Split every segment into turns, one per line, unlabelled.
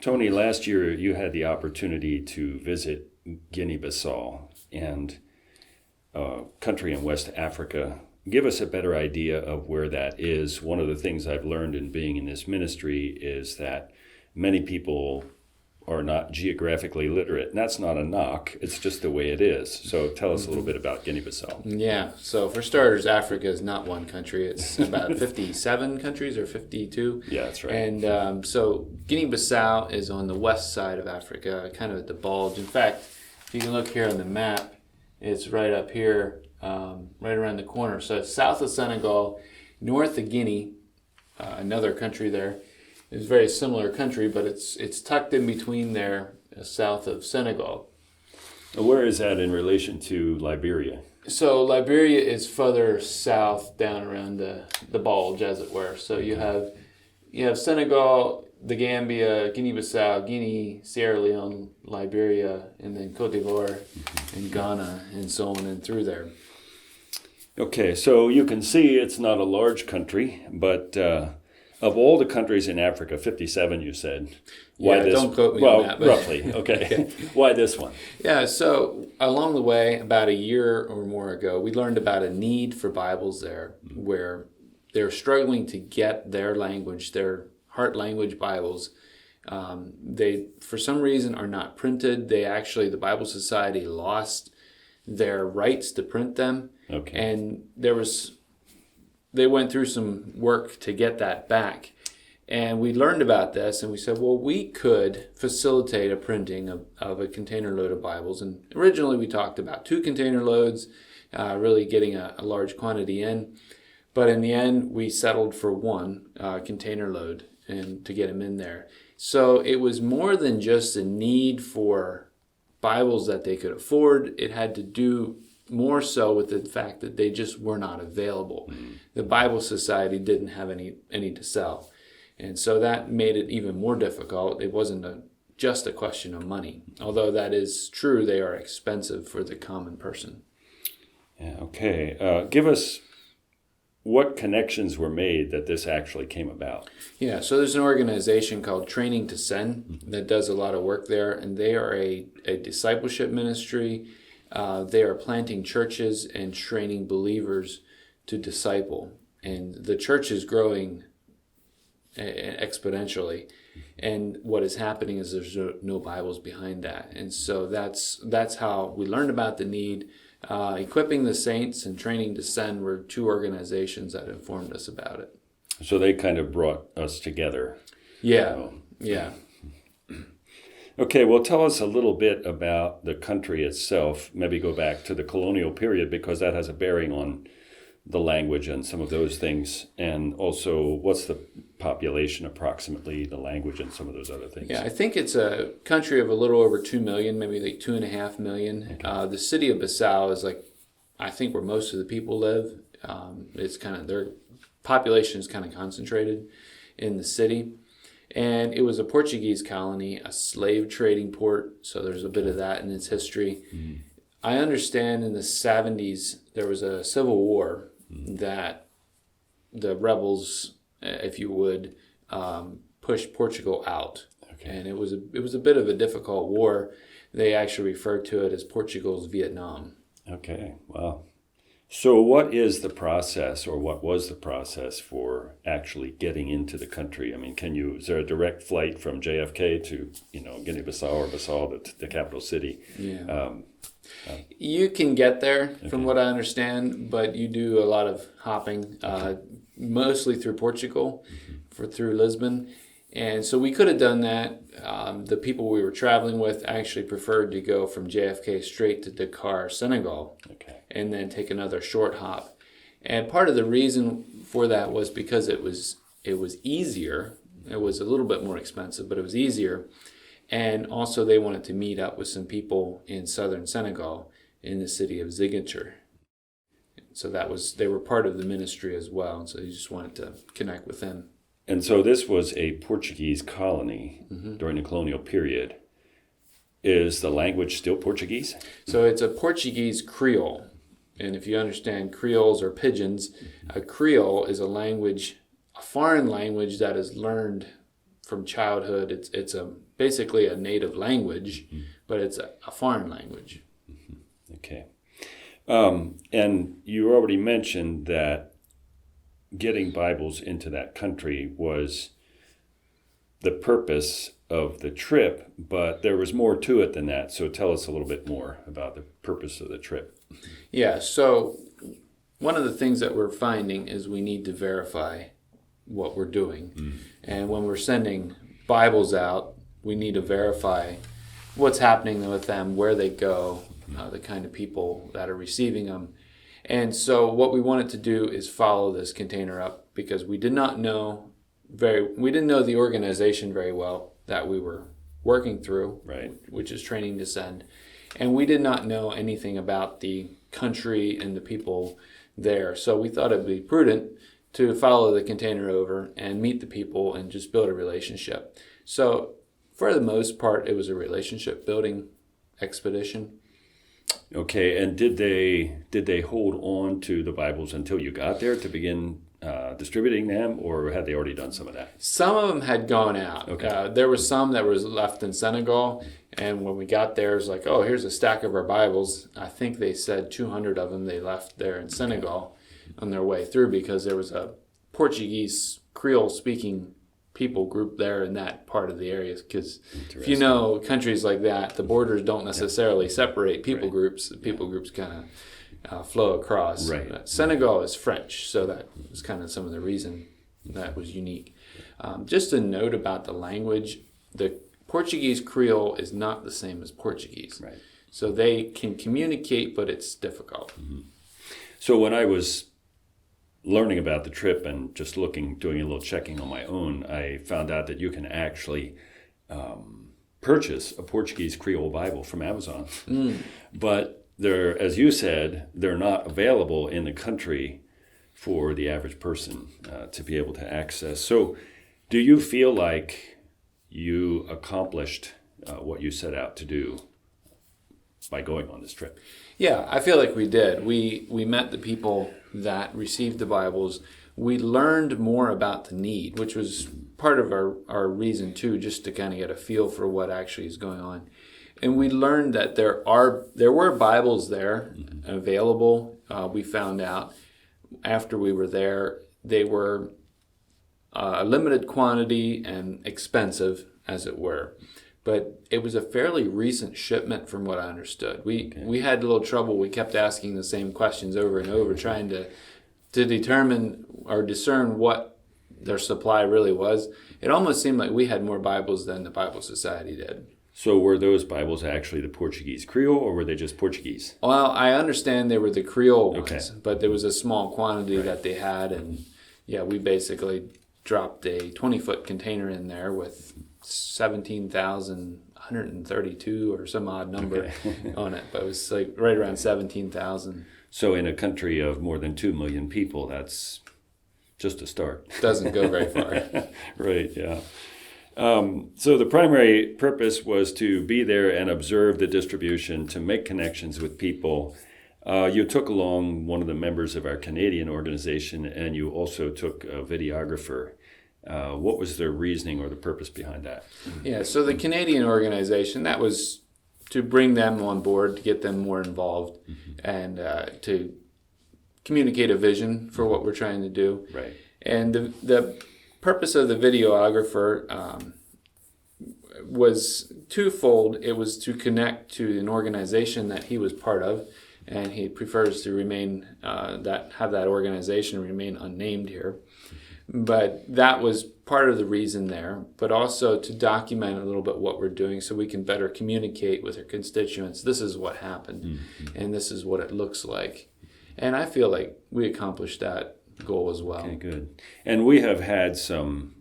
Tony, last year you had the opportunity to visit Guinea-Bissau and a country in West Africa. Give us a better idea of where that is. One of the things I've learned in being in this ministry is that many people are not geographically literate. And that's not a knock. It's just the way it is. So tell us a little bit about Guinea-Bissau.
Yeah. So for starters, Africa is not one country. It's about 57 countries or 52.
Yeah, that's right.
And so Guinea-Bissau is on the west side of Africa, kind of at the bulge. In fact, if you can look here on the map, it's right up here, right around the corner. So it's south of Senegal, north of Guinea, another country there. It's a very similar country, but it's tucked in between there, south of Senegal.
Where is that in relation to Liberia?
So Liberia is further south, down around the bulge, as it were. So you have Senegal, the Gambia, Guinea-Bissau, Guinea, Sierra Leone, Liberia, and then Cote d'Ivoire, and Ghana, and so on and through there.
Okay, so you can see it's not a large country, but of all the countries in Africa, 57 you said. Why
Yeah,
this?
don't quote me on that. But
Roughly, okay. Why this one?
Yeah, so along the way, about a year or more ago, we learned about a need for Bibles there, where they're struggling to get their language, their heart language Bibles. They, for some reason, are not printed. The Bible Society lost their rights to print them.
Okay.
And they went through some work to get that back. And we learned about this, and we said, well, we could facilitate a printing of a container load of Bibles. And originally we talked about 2 container loads, really getting a large quantity in. But in the end, we settled for 1 container load and to get them in there. So it was more than just a need for Bibles that they could afford. It had to do more so with the fact that they just were not available. The Bible Society didn't have any to sell. And so that made it even more difficult. It wasn't just a question of money. Although that is true, they are expensive for the common person.
Yeah, okay. Give us what connections were made that this actually came about.
Yeah, so there's an organization called Training to Send that does a lot of work there, and they are a discipleship ministry. They are planting churches and training believers to disciple. And the church is growing exponentially. And what is happening is there's no Bibles behind that. And so that's how we learned about the need. Equipping the Saints and Training to Send were 2 organizations that informed us about it.
So they kind of brought us together.
Yeah, yeah.
Okay, well, tell us a little bit about the country itself. Maybe go back to the colonial period, because that has a bearing on the language and some of those things. And also, what's the population approximately, the language, and some of those other things?
Yeah, I think it's a country of a little over 2 million, maybe like 2.5 million. Okay. The city of Bissau is I think where most of the people live. It's kind of, their population is kind of concentrated in the city. And it was a Portuguese colony, a slave trading port, so there's a bit of that in its history. Mm-hmm. I understand in the 70s there was a civil war that the rebels, if you would, pushed Portugal out. Okay. And it was a bit of a difficult war. They actually referred to it as Portugal's Vietnam.
Okay, wow. So what is the process, or what was the process for actually getting into the country? I mean, is there a direct flight from JFK to, Guinea-Bissau or Bissau, the capital city?
Yeah. You can get there, from what I understand, but you do a lot of hopping, mostly through Portugal, through Lisbon. And so we could have done that. The people we were traveling with actually preferred to go from JFK straight to Dakar, Senegal, and then take another short hop. And part of the reason for that was because it was easier. It was a little bit more expensive, but it was easier. And also they wanted to meet up with some people in southern Senegal in the city of Ziguinchor. So they were part of the ministry as well. And so you just wanted to connect with them.
And so this was a Portuguese colony during the colonial period. Is the language still Portuguese?
So it's a Portuguese Creole. And if you understand Creoles or pidgins, a Creole is a language, a foreign language that is learned from childhood. It's basically a native language, but it's a foreign language.
Okay. And you already mentioned that getting Bibles into that country was the purpose of the trip, but there was more to it than that. So tell us a little bit more about the purpose of the trip.
Yeah, so one of the things that we're finding is we need to verify what we're doing. And when we're sending Bibles out, we need to verify what's happening with them, where they go, the kind of people that are receiving them. And so what we wanted to do is follow this container up, because we didn't know the organization very well that we were working through,
Right.
which is Training to Send. And we did not know anything about the country and the people there. So we thought it'd be prudent to follow the container over and meet the people and just build a relationship. So for the most part, it was a relationship building expedition.
Okay, and did they hold on to the Bibles until you got there to begin distributing them, or had they already done some of that?
Some of them had gone out.
Okay.
There was some that was left in Senegal, and when we got there, it was like, oh, here's a stack of our Bibles. I think they said 200 of them they left there in Senegal on their way through, because there was a Portuguese Creole-speaking people group there in that part of the area. Because if you know countries like that, the borders don't necessarily separate people groups. The people groups kind of flow across.
Right.
Senegal is French, so that was kind of some of the reason that was unique. Just a note about the language: the Portuguese Creole is not the same as Portuguese.
Right.
So they can communicate, but it's difficult.
So when I was learning about the trip and just doing a little checking on my own, I found out that you can actually purchase a Portuguese Creole Bible from Amazon. But they're, as you said, they're not available in the country for the average person to be able to access. So do you feel like you accomplished what you set out to do by going on this trip?
Yeah, I feel like we did. We met the people that received the Bibles. We learned more about the need, which was part of our reason too, just to kind of get a feel for what actually is going on. And we learned that there were Bibles there available. We found out after we were there, they were a limited quantity and expensive, as it were. But it was a fairly recent shipment from what I understood. We had a little trouble. We kept asking the same questions over and over, trying to determine or discern what their supply really was. It almost seemed like we had more Bibles than the Bible Society did.
So were those Bibles actually the Portuguese Creole, or were they just Portuguese?
Well, I understand they were the Creole ones, but there was a small quantity that they had. And yeah, we basically dropped a 20-foot container in there with 17,132 or some odd number on it, but it was like right around 17,000.
So in a country of more than 2 million people, that's just a start.
Doesn't go very far.
Right, yeah. So the primary purpose was to be there and observe the distribution, to make connections with people. You took along one of the members of our Canadian organization, and you also took a videographer. What was their reasoning or the purpose behind that?
Yeah, so the Canadian organization, that was to bring them on board, to get them more involved, and to communicate a vision for what we're trying to do.
Right.
And the purpose of the videographer was twofold. It was to connect to an organization that he was part of, and he prefers to remain have that organization remain unnamed here. But that was part of the reason there, but also to document a little bit what we're doing so we can better communicate with our constituents. This is what happened, and this is what it looks like. And I feel like we accomplished that goal as well.
Okay, good. And we have had some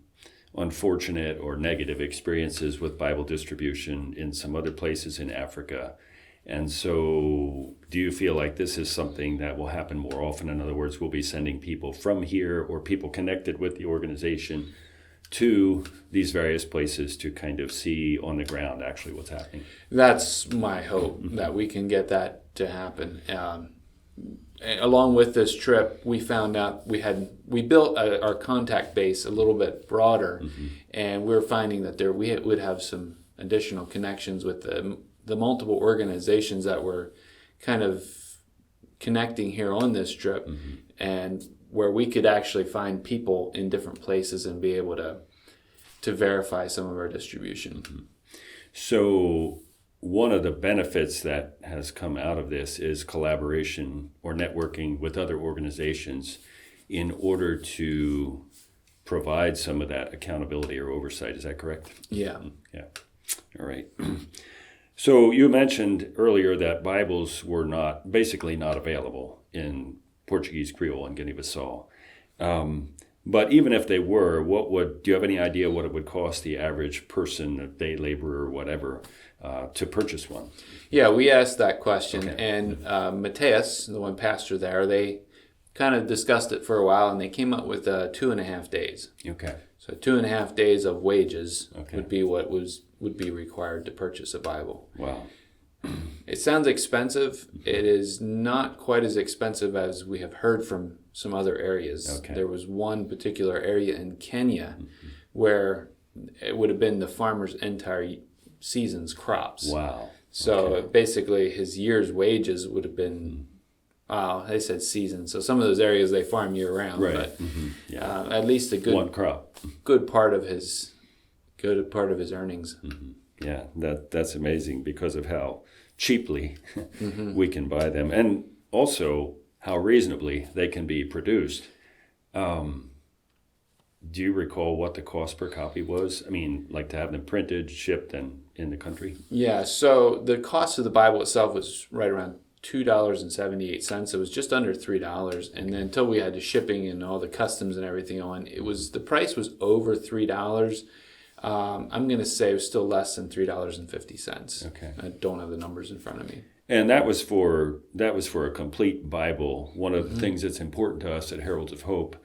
unfortunate or negative experiences with Bible distribution in some other places in Africa. And so do you feel like this is something that will happen more often? In other words, we'll be sending people from here or people connected with the organization to these various places to kind of see on the ground actually what's happening.
That's my hope, that we can get that to happen. along with this trip, we found out we built our contact base a little bit broader, and we were finding that we would have some additional connections with the multiple organizations that were kind of connecting here on this trip, and where we could actually find people in different places and be able to verify some of our distribution.
So one of the benefits that has come out of this is collaboration or networking with other organizations in order to provide some of that accountability or oversight. Is that correct?
Yeah.
Yeah. All right. So you mentioned earlier that Bibles were basically not available in Portuguese, Creole, and Guinea-Bissau. But even if they were, do you have any idea what it would cost the average person, a day laborer or whatever, to purchase one?
Yeah, we asked that question,
Okay.
and Mateus, the one pastor there, they kind of discussed it for a while, and they came up with 2.5 days.
Okay.
So 2.5 days of wages
Okay.
would be what would be required to purchase a Bible.
Wow.
It sounds expensive. It is not quite as expensive as we have heard from some other areas.
Okay.
There was one particular area in Kenya where it would have been the farmer's entire season's crops.
Wow.
So
Okay.
basically his year's wages would have been, they said season. So some of those areas they farm year round.
Right.
But
Yeah.
at least a
One crop.
good part of his earnings.
Yeah, that's amazing because of how cheaply we can buy them, and also how reasonably they can be produced. Do you recall what the cost per copy was? I mean, like to have them printed, shipped, and in the country?
Yeah, so the cost of the Bible itself was right around $2.78. It was just under $3, and then until we had the shipping and all the customs and everything on, the price was over $3. I'm going to say it was still less than $3.50.
Okay.
I don't have the numbers in front of me.
And that was for a complete Bible. One of the things that's important to us at Heralds of Hope,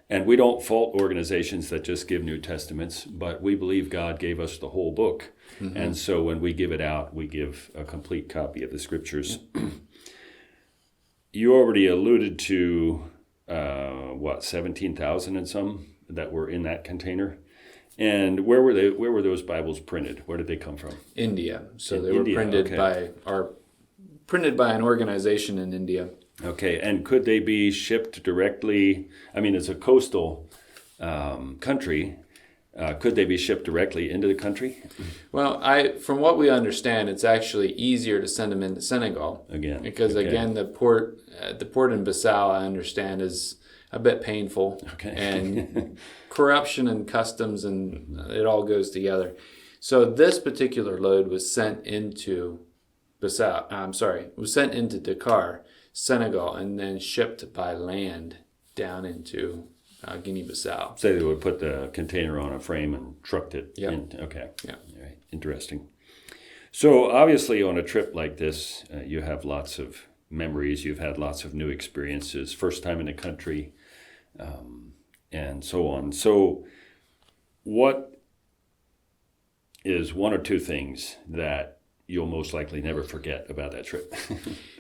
and we don't fault organizations that just give New Testaments, but we believe God gave us the whole book. And so when we give it out, we give a complete copy of the Scriptures. You already alluded to, 17,000 and some that were in that container? And where were those Bibles printed? Where did they come from?
India. So
In
they
India,
were printed
okay.
printed by an organization in India.
Okay, and could they be shipped directly? I mean, it's a coastal country. Could they be shipped directly into the country?
Well, from what we understand, it's actually easier to send them into Senegal.
Again.
Because
okay.
again, the port in Bissau, I understand, is a bit painful.
Okay.
And corruption and customs, and it all goes together. So this particular load was sent into Dakar, Senegal, and then shipped by land down into Guinea-Bissau.
Say they would put the container on a frame and trucked it
Yep.
in. Okay.
Yeah.
All right. Interesting. So obviously on a trip like this, you have lots of memories. You've had lots of new experiences. First time in the country, and so on. So what is one or two things that you'll most likely never forget about that trip?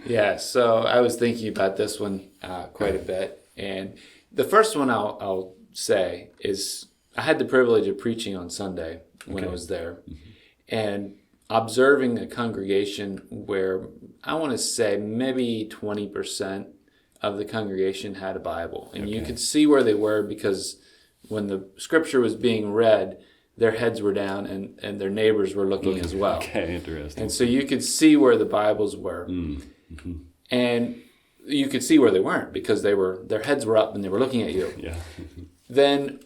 Yeah, so I was thinking about this one quite a bit. And the first one I'll say is I had the privilege of preaching on Sunday when I was there. And observing a congregation where I want to say maybe 20% of the congregation had a Bible. And you could see where they were because when the scripture was being read, their heads were down and their neighbors were looking as well.
Okay, interesting.
And so you could see where the Bibles were.
Mm-hmm.
And you could see where they weren't because their heads were up and they were looking at you.
Yeah.
Then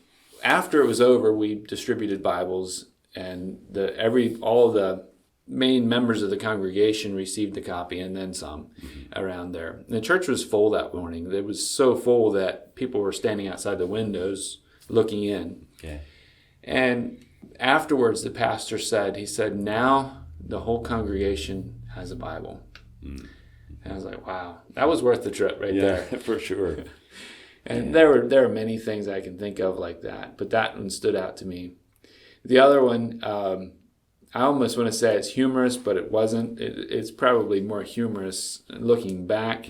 after it was over, we distributed Bibles, and all the main members of the congregation received a copy and then some around there. The church was full that morning. It was so full that people were standing outside the windows looking in.
Okay.
And afterwards, the pastor said, now the whole congregation has a Bible. And I was like, wow, that was worth the trip right there.
For sure.
And there are many things I can think of like that, but that one stood out to me. The other one, I almost want to say it's humorous, but it wasn't. It's probably more humorous looking back.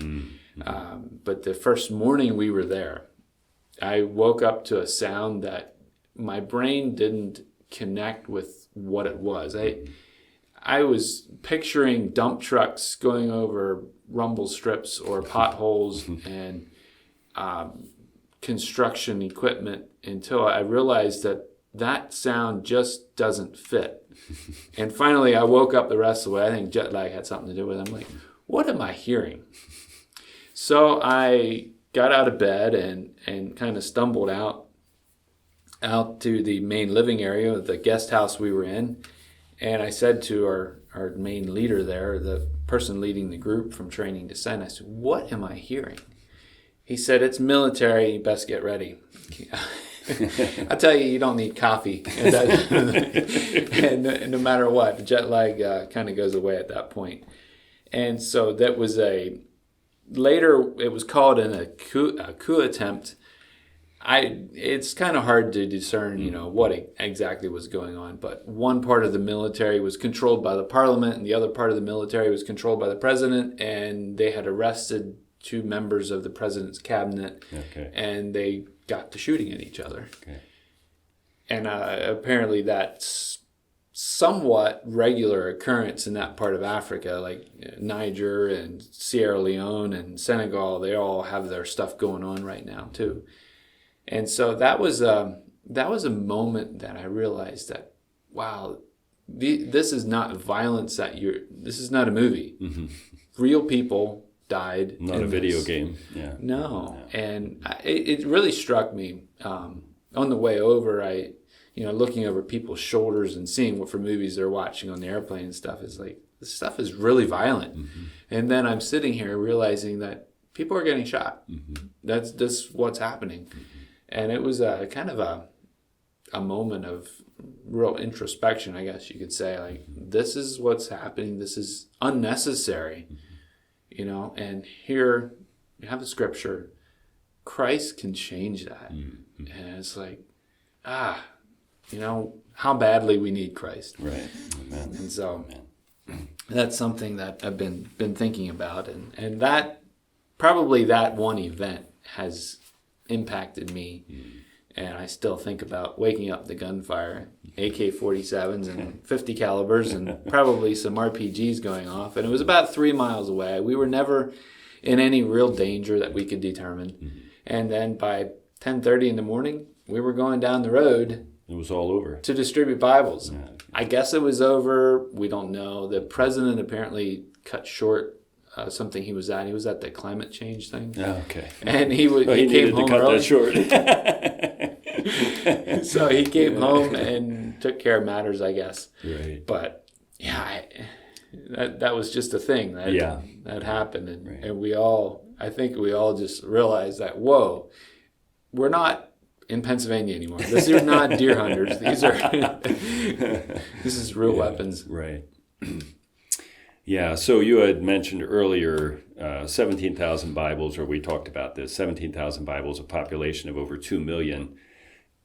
But the first morning we were there, I woke up to a sound that my brain didn't connect with what it was. I was picturing dump trucks going over rumble strips or potholes and construction equipment until I realized that sound just doesn't fit. And finally, I woke up the rest of the way. I think jet lag had something to do with it. I'm like, what am I hearing? So I got out of bed and kind of stumbled out to the main living area of the guest house we were in. And I said to our main leader there, the person leading the group from training to send, I said, what am I hearing? He said, it's military, you best get ready. I tell you, you don't need coffee. And no matter what, the jet lag kind of goes away at that point. And so that was later it was called in a coup attempt. It's kind of hard to discern, what exactly was going on. But one part of the military was controlled by the parliament, and the other part of the military was controlled by the president. And they had arrested 2 members of the president's cabinet, and they got to shooting at each other. Okay. And apparently that's somewhat regular occurrence in that part of Africa, like Niger and Sierra Leone and Senegal. They all have their stuff going on right now too. And so that was a moment that I realized that, wow, this is not violence this is not a movie. Mm-hmm. Real people died.
Not a video game. Yeah.
No. And it really struck me on the way over. Looking over people's shoulders and seeing what for movies they're watching on the airplane and stuff is like, this stuff is really violent. Mm-hmm. And then I'm sitting here realizing that people are getting shot. Mm-hmm. That's what's happening. Mm-hmm. And it was kind of a moment of real introspection, I guess you could say. Like, this is what's happening. This is unnecessary, And here you have the scripture. Christ can change that. Mm-hmm. And it's like, how badly we need Christ.
Right. Amen.
And so that's something that I've been thinking about. And that, probably that one event has impacted me. And I still think about waking up to gunfire, AK-47s and 50 calibers and probably some RPGs going off. And it was about 3 miles away. We were never in any real danger that we could determine. Mm-hmm. And then by 10:30 in the morning, we were going down the road.
It was all over.
To distribute Bibles.
Yeah.
I guess it was over. We don't know. The president apparently cut short something he was at. He was at the climate change thing.
Oh, okay.
And he came home early. So he came home and took care of matters, I guess.
Right.
But yeah, that was just a thing that happened, and I think we all just realized that, whoa, we're not in Pennsylvania anymore. These are not deer hunters. This is real weapons.
Right. Yeah, so you had mentioned earlier 17,000 Bibles, or we talked about this, 17,000 Bibles, a population of over 2 million.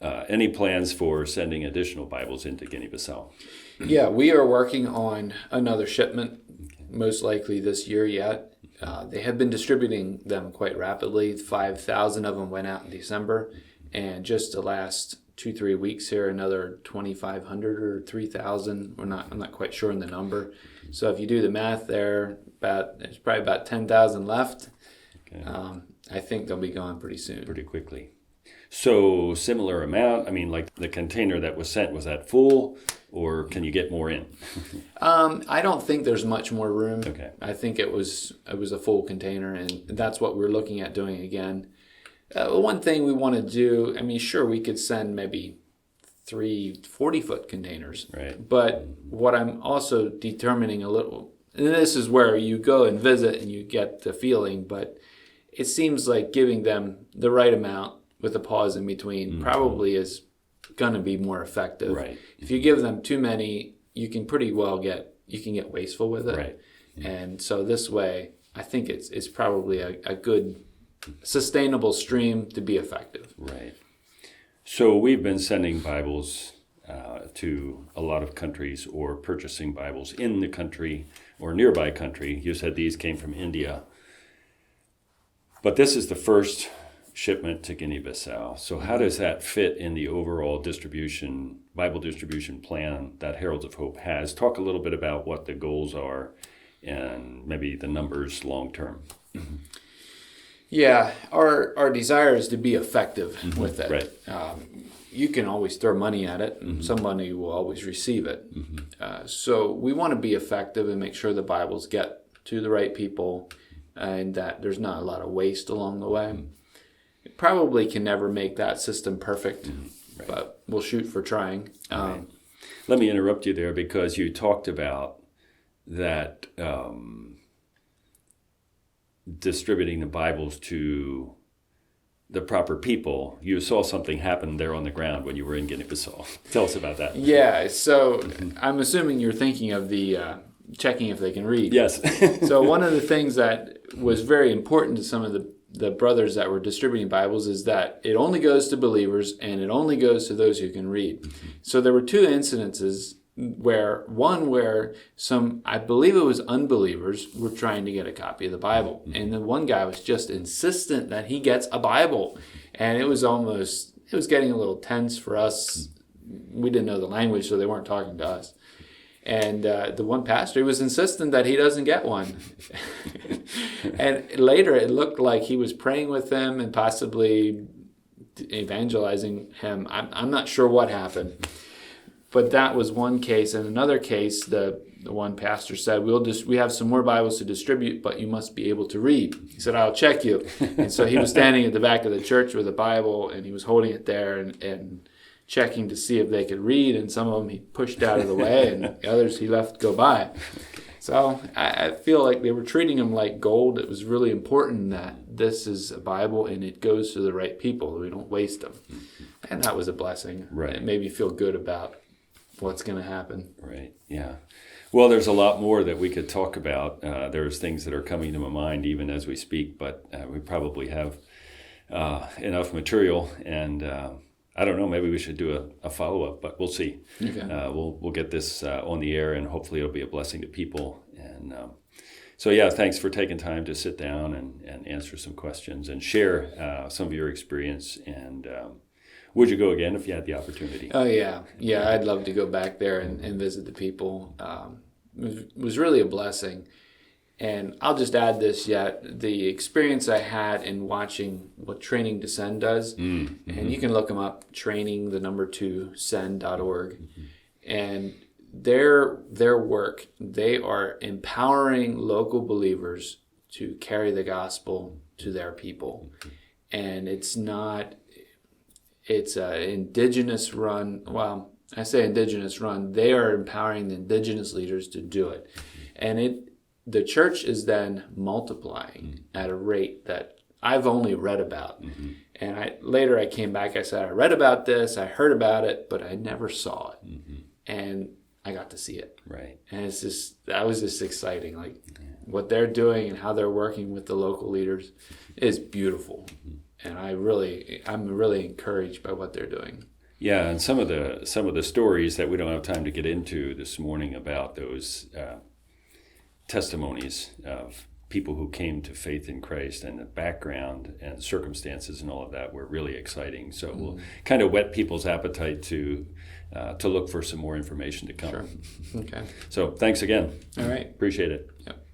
Any plans for sending additional Bibles into Guinea-Bissau?
Yeah, we are working on another shipment, most likely this year yet. They have been distributing them quite rapidly. 5,000 of them went out in December. And just the last 2-3 weeks here, another 2,500 or 3,000. I'm not quite sure on the number. So if you do the math there, there's probably about 10,000 left. Okay. I think they'll be gone pretty soon.
Pretty quickly. So similar amount. I mean, like the container that was sent, was that full, or can you get more in?
I don't think there's much more room.
Okay.
I think it was a full container, and that's what we're looking at doing again. One thing we want to do, I mean, sure, we could send maybe 3 40-foot containers.
Right.
But what I'm also determining a little, and this is where you go and visit and you get the feeling, but it seems like giving them the right amount with a pause in between probably is going to be more effective.
Right.
If you give them too many, you can pretty well get wasteful with it.
Right.
And so this way, I think it's probably a good sustainable stream to be effective.
Right. So we've been sending Bibles to a lot of countries, or purchasing Bibles in the country or nearby country. You said these came from India. But this is the first shipment to Guinea-Bissau. So how does that fit in the overall Bible distribution plan that Heralds of Hope has? Talk a little bit about what the goals are and maybe the numbers long term.
Yeah, our desire is to be effective with it.
Right.
You can always throw money at it, and somebody will always receive it. So we want to be effective and make sure the Bibles get to the right people and that there's not a lot of waste along the way. It probably can never make that system perfect,
Right.
but we'll shoot for trying.
Right. Let me interrupt you there because you talked about that distributing the Bibles to the proper people. You saw something happen there on the ground when you were in Guinea-Bissau. Tell us about that.
Yeah, so I'm assuming you're thinking of the checking if they can read.
Yes.
So one of the things that was very important to some of the brothers that were distributing Bibles is that it only goes to believers and it only goes to those who can read. So there were two incidences where some, I believe it was unbelievers, were trying to get a copy of the Bible. And then one guy was just insistent that he gets a Bible. And it was getting a little tense for us. We didn't know the language, so they weren't talking to us. And the one pastor was insistent that he doesn't get one. And later it looked like he was praying with him and possibly evangelizing him. I'm not sure what happened. But that was one case. In another case, the one pastor said, we have some more Bibles to distribute, but you must be able to read. He said, I'll check you. And so he was standing at the back of the church with a Bible, and he was holding it there and checking to see if they could read. And some of them he pushed out of the way, and the others he left go by. So I feel like they were treating him like gold. It was really important that this is a Bible, and it goes to the right people. We don't waste them. And that was a blessing.
Right.
It made me feel good about what's going to happen.
Right, yeah. Well, there's a lot more that we could talk about. There's things that are coming to my mind even as we speak, but we probably have enough material, and I don't know, maybe we should do a follow-up, but we'll see.
Okay.
We'll get this on the air, and hopefully it'll be a blessing to people. And so, yeah, thanks for taking time to sit down and answer some questions and share some of your experience. And would you go again if you had the opportunity?
Oh, yeah. Yeah, I'd love to go back there and visit the people. It was really a blessing. And I'll just add this yet. The experience I had in watching what Training to Send does, and you can look them up, training2send.org. And their work, they are empowering local believers to carry the gospel to their people. And it's an indigenous run. Well, I say indigenous run. They are empowering the indigenous leaders to do it. And the church is then multiplying at a rate that I've only read about. And later I came back, I said, I read about this, I heard about it, but I never saw it. And I got to see it.
Right.
And that was just exciting. Like what they're doing and how they're working with the local leaders is beautiful. And I'm really encouraged by what they're doing.
Yeah, and some of the stories that we don't have time to get into this morning about those testimonies of people who came to faith in Christ and the background and circumstances and all of that were really exciting. So we'll kind of whet people's appetite to look for some more information to come.
Sure. Okay.
So thanks again.
All right.
Appreciate it.
Yep.